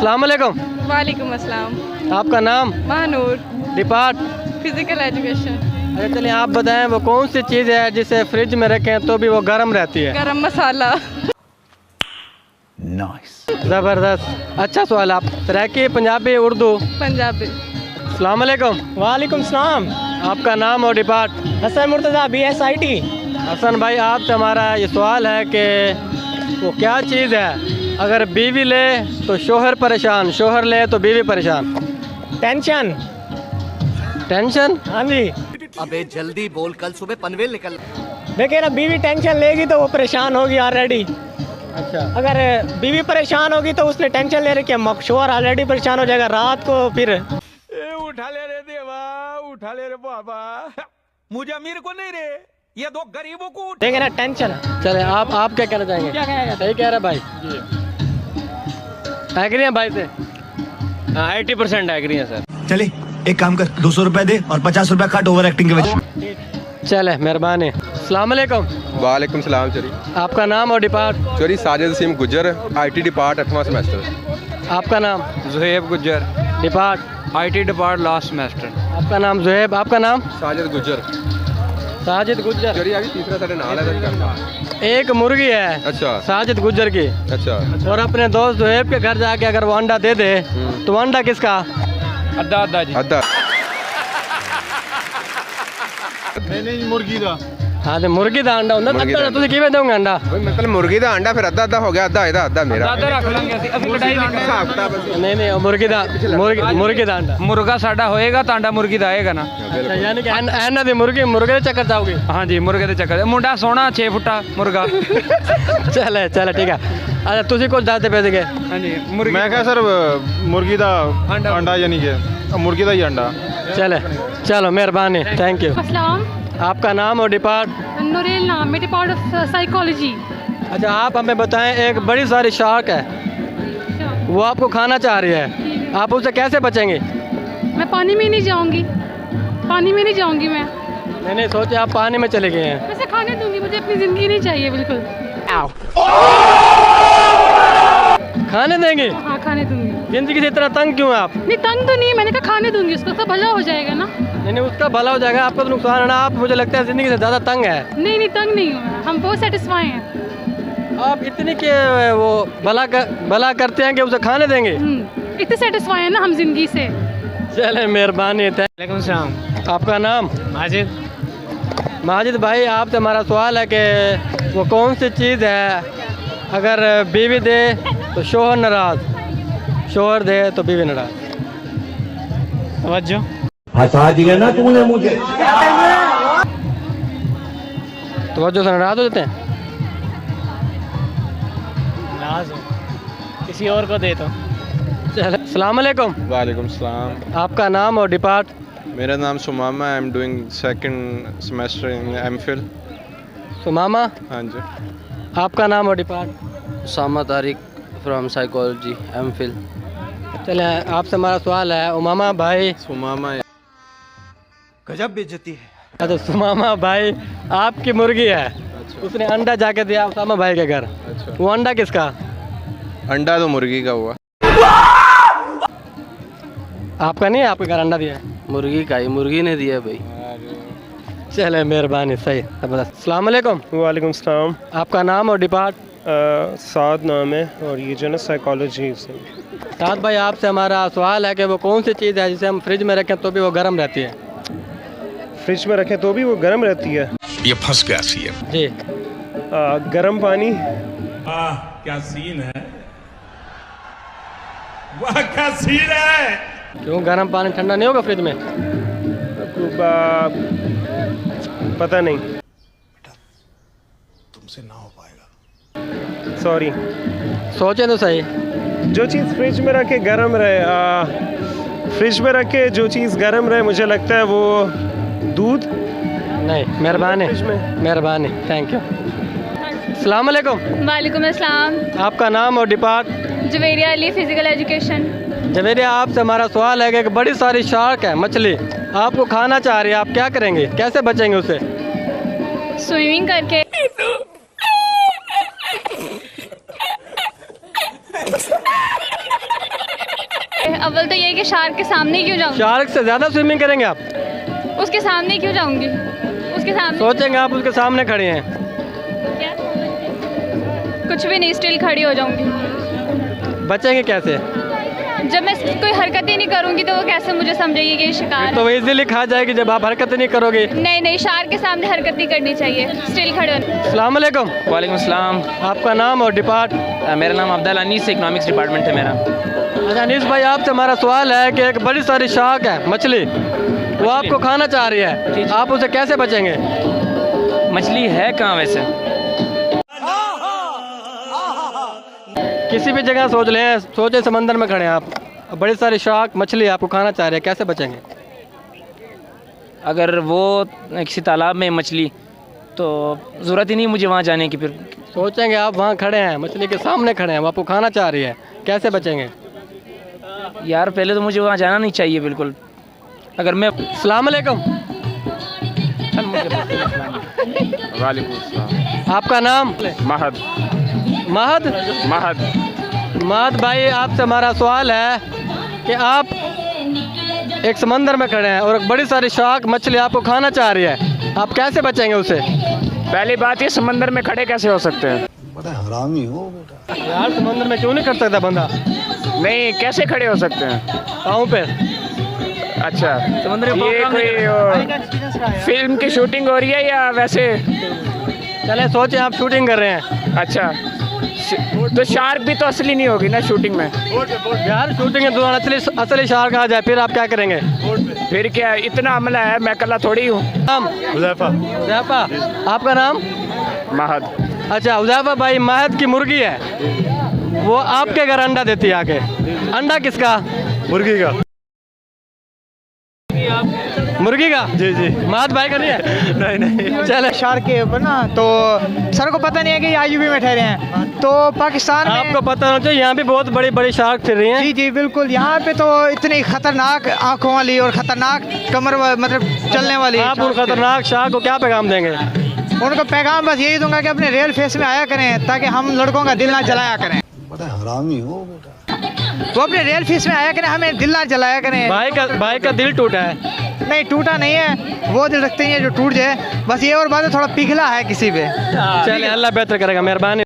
अस्सलाम वालेकुम। वालेकुम अस्सलाम। आपका नाम? महानूर। डिपार्ट? Physical education. अरे चलिए आप बताएं वो कौन सी चीज़ है जिसे फ्रिज में रखें तो भी वो गर्म रहती है? गरम मसाला। नाइस, ज़बरदस्त। अच्छा सवाल आप तैराकी पंजाबी उर्दू? पंजाबी। अस्सलाम वालेकुम। वालेकुम सलाम। आपका नाम और डिपार्ट? हसन मुर्तज़ा BSIT। हसन भाई आपसे हमारा ये सवाल है कि वो क्या चीज़ है अगर बीवी ले तो शोहर परेशान, शोहर ले तो बीवी परेशान? टेंशन। टेंशन? हाँ जी। अबे जल्दी बोल, कल सुबह पनवेल निकल। देखिए ना, बीवी टेंशन लेगी तो वो परेशान होगी ऑलरेडी। अच्छा, अगर बीवी परेशान होगी तो उसने टेंशन ले रखी है, शोहर ऑलरेडी परेशान हो जाएगा रात को। फिर उठा ले रे देवा, उठा ले रे बाबा, मुझे अमीर को नहीं रे, ये दो गरीबों को उठा। देखे ना टेंशन। चले आप क्या कहना चाहेंगे? क्या कहेगा? सही कह रहा भाई। एग्री हैं भाई से? 80% एग्री है सर। चले एक काम कर, 200 रुपए दे और 50 रुपए काट ओवर एक्टिंग के वजह। चले मेहरबानी। अस्सलाम वालेकुम। वालेकुम सलाम चोरी। आपका नाम और डिपार्ट? चोरी साजिद वसीम गुज्जर, IT डिपार्ट 8वां सेमेस्टर। आपका नाम? Zuhaib Gujjar, depart? IT depart last semester. आपका नाम जुहेब, आपका नाम? साजिद गुज्जर। साजिद गुज्जर। चोरी अभी तीसरा साढ़े नाल है। एक मुर्गी है अच्छा साजिद गुज्जर की, अच्छा। और अपने दोस्त जुहेब के घर जाके अगर वो अंडा दे दे तो अंडा किसका? अद्धा अद्धा जी। अद्धा। मुर्गी दा। हाँ तो मुर्गी का अंडा होंगे मुर्गी दा। तुझे किवें दोगे अंडा? मतलब मुर्गी का अंडा फिर अद्धा अद्धा हो गया, अद्धा ਇਹਦਾ अद्धा मेरा। अद्धा रख लेंगे ਅਸੀਂ ਲੜਾਈ ਨਹੀਂ ਹਿਸਾਬ ਕਿਤਾਬ नहीं नहीं वो मुर्गी का अंडा। मुर्गा साडा होएगा तो अंडा मुर्गी दा आएगा ना। अच्छा, यानी कि एना दी मुर्गे के चक्कर चाहोगे? हाँ जी, मुर्गे ਦੇ ਚੱਕਰ ਮੁੰਡਾ ਸੋਹਣਾ 6 ਫੁੱਟਾ ਮੁਰਗਾ। चले ठीक है। अच्छा तुझे कुछ दाते पैसे गए? हाँ जी मुर्गी। मैं क्या सर, मुर्गी का अंडा यानी कि मुर्गी का ही अंडा। चलो मेहरबानी, थैंक यू। अस्सलाम। आपका नाम और डिपार्ट? नूरेल नाम, मेरे डिपार्ट ऑफ साइकोलॉजी। अच्छा आप हमें बताएं, एक बड़ी सारी शार्क है, वो आपको खाना चाह रही है, आप उससे कैसे बचेंगे? मैं पानी में नहीं जाऊंगी, पानी में नहीं जाऊंगी मैं। मैंने सोचा आप पानी में चले गए हैं। वैसे खाने दूंगी, मुझे अपनी जिंदगी नहीं चाहिए बिल्कुल। खाने देंगे? हाँ खाने दूंगी। जिंदगी से इतना तंग क्यों हैं आप? नहीं तंग तो नहीं, मैंने कहा खाने दूंगी, उसको तो भला हो जाएगा ना। नहीं उसका भला हो जाएगा, आपका तो नुकसान है ना। आप मुझे लगता है ज़िंदगी से ज़्यादा तंग है। नहीं तंग नहीं हूँ मैं, हम बहुत सेटिस्फाई हैं। आप इतनी के वो भला करते हैं कि उसे खाने देंगे? इतने सेटिस्फाई हैं ना हम जिंदगी से। चले मेहरबानी। वालेकुम सलाम। आपका नाम? माजिद। माजिद भाई आपसे हमारा सवाल है कि वो कौन सी चीज़ है अगर बीवी दे तो शोहर नाराज़, शोहर दे तो बीवी नाराज़? तवज्जो। हंसा दिया ना तूने मुझे। तो वजह से नाराज़ हो जाते हैं? नाराज हो किसी और को दे तो। चलो अस्सलाम वालेकुम। वालेकुम सलाम। आपका नाम और डिपार्ट? मेरा नाम Sumama, I am doing second semester in MPhil। Sumama. हाँ जी। आपका नाम और depart? Usama Tariq from psychology MPhil। चले आपसे हमारा सवाल है, उमामा भाई। सुमामा। गजब बेइज्जती है। अच्छा सुमामा भाई आपकी मुर्गी है, उसने अंडा जाके दिया उसामा भाई के घर, अच्छा। वो अंडा किसका? अंडा तो मुर्गी का हुआ। आपका नहीं है, आपके घर अंडा दिया है? मुर्गी का ही, मुर्गी ने दिया भाई। चले मेहरबानी, सही। अस्सलाम वालेकुम। वालेकुम सलाम। आपका नाम और डिपार्ट? साद नाम है और ये जो है ना साइकोलॉजी से। साथ भाई आपसे हमारा सवाल है कि वो कौन सी चीज़ है जिसे हम फ्रिज में रखें तो भी वो गर्म रहती है? फ्रिज में रखें तो भी वो गर्म रहती है? ये फंस गया सी है। जी। गर्म पानी। क्या सीन है, वाह क्या सीन है। क्यों गर्म पानी ठंडा नहीं होगा फ्रिज में? पता नहीं, तुमसे ना हो पाएगा। सॉरी। सोचें तो सही। जो चीज़ फ्रिज में रखे गर्म रहे, फ्रिज में रखे जो चीज़ गर्म रहे, मुझे लगता है वो दूध। नहीं मेहरबानी, मेहरबानी, थैंक यू। अस्सलाम वालेकुम। वालेकुम अस्सलाम। आपका नाम और depart? Javeria Ali, physical education. Javeria आपसे हमारा सवाल है कि एक बड़ी सारी शार्क है, मछली आपको खाना चाह रही है, आप क्या करेंगे, कैसे बचेंगे उससे? स्विमिंग करके। अव्वल तो ये है कि शार्क के सामने क्यों जाऊँ, शार्क से ज़्यादा स्विमिंग करेंगे आप? उसके सामने क्यों जाऊँगी, उसके सामने सोचेंगे आप उसके सामने खड़े हैं। क्या? कुछ भी नहीं, स्टिल खड़ी हो जाऊँगी। बचेंगे कैसे? जब मैं कोई हरकत ही नहीं करूँगी तो वो कैसे मुझे समझेगी कि ये शिकार तो है? वो इजीली खा जाएगी जब आप हरकत नहीं करोगे। नहीं नहीं, शार्क के सामने हरकत नहीं करनी चाहिए, स्टिल खड़े होने। अस्सलाम वालेकुम। वालेकुम अस्सलाम। आपका नाम और डिपार्ट? मेरा नाम अब्दुल अनीस, इकोनॉमिक्स डिपार्टमेंट है मेरा। अच्छा अनीस भाई, आपसे हमारा सवाल है कि एक बड़ी सारी शार्क है, मछली, वो आपको खाना चाह रही है, आप उसे कैसे बचेंगे? मछली है कहाँ वैसे? किसी भी जगह सोच लें, सोचे समंदर में खड़े हैं आप, बड़ी सारी शार्क मछली आपको खाना चाह रही है, कैसे बचेंगे? अगर वो किसी तालाब में मछली, तो ज़रूरत ही नहीं मुझे वहाँ जाने की। फिर सोचेंगे आप वहाँ खड़े हैं, मछली के सामने खड़े हैं, वो आपको खाना चाह रही है, कैसे बचेंगे? यार पहले तो मुझे वहाँ जाना नहीं चाहिए बिल्कुल। अगर मैं अस्सलाम वालेकुम। वालेकुम अस्सलाम। आपका नाम? महद। महद? महद भाई, आपसे हमारा सवाल है कि आप एक समंदर में खड़े हैं और एक बड़ी सारी शार्क मछली आपको खाना चाह रही है, आप कैसे बचेंगे उससे? पहली बात ये, समंदर में खड़े कैसे हो सकते हैं? बड़ा हरामी हो बेटा। यार समंदर में क्यों नहीं कर सकता बंदा? नहीं, कैसे खड़े हो सकते हैं? पाँव पे। अच्छा, समुद्री ये कोई फिल्म की शूटिंग हो रही है या वैसे? चले सोचे आप शूटिंग कर रहे हैं। अच्छा, तो शार्क भी तो असली नहीं होगी ना शूटिंग में? यार शूटिंग है तो असली शार्क आ जाए, फिर आप क्या करेंगे? फिर क्या, इतना हमला है, मैं कल्ला थोड़ी हूँ। नाम? हुज़ैफा। हुज़ैफा। आपका नाम? महद। अच्छा हुज़ैफा भाई, महद की मुर्गी है, वो आपके घर अंडा देती है आके। अंडा किसका? मुर्गी का। मुर्गी का? जी जी। महद भाई का नहीं है? नहीं। चले। शार्क के ऊपर ना, तो सर को पता नहीं है कि ये आईयूबी में ठहरे हैं, तो पाकिस्तान में आपको पता होना चाहिए, यहाँ भी बहुत बड़ी बड़ी शार्क फिर रही हैं। जी जी बिल्कुल, यहाँ पे तो इतनी खतरनाक आंखों वाली और खतरनाक कमर मतलब चलने वाली। आप उन खतरनाक शार्क को क्या पैगाम देंगे? उनको पैगाम बस यही दूंगा कि अपने रियल फेस में आया करें, ताकि हम लड़कों का दिल ना जलाया करें। बड़ा हरामी हो बेटा। वो अपने रियल फेस में आया करें, हमें दिल ना जलाया करें। भाई का दिल टूटा है? नहीं टूटा नहीं है, वो दिल रखते हैं जो टूट जाए, बस ये और बात है थोड़ा पिघला है किसी पे। चलिए अल्लाह बेहतर करेगा, मेहरबानी।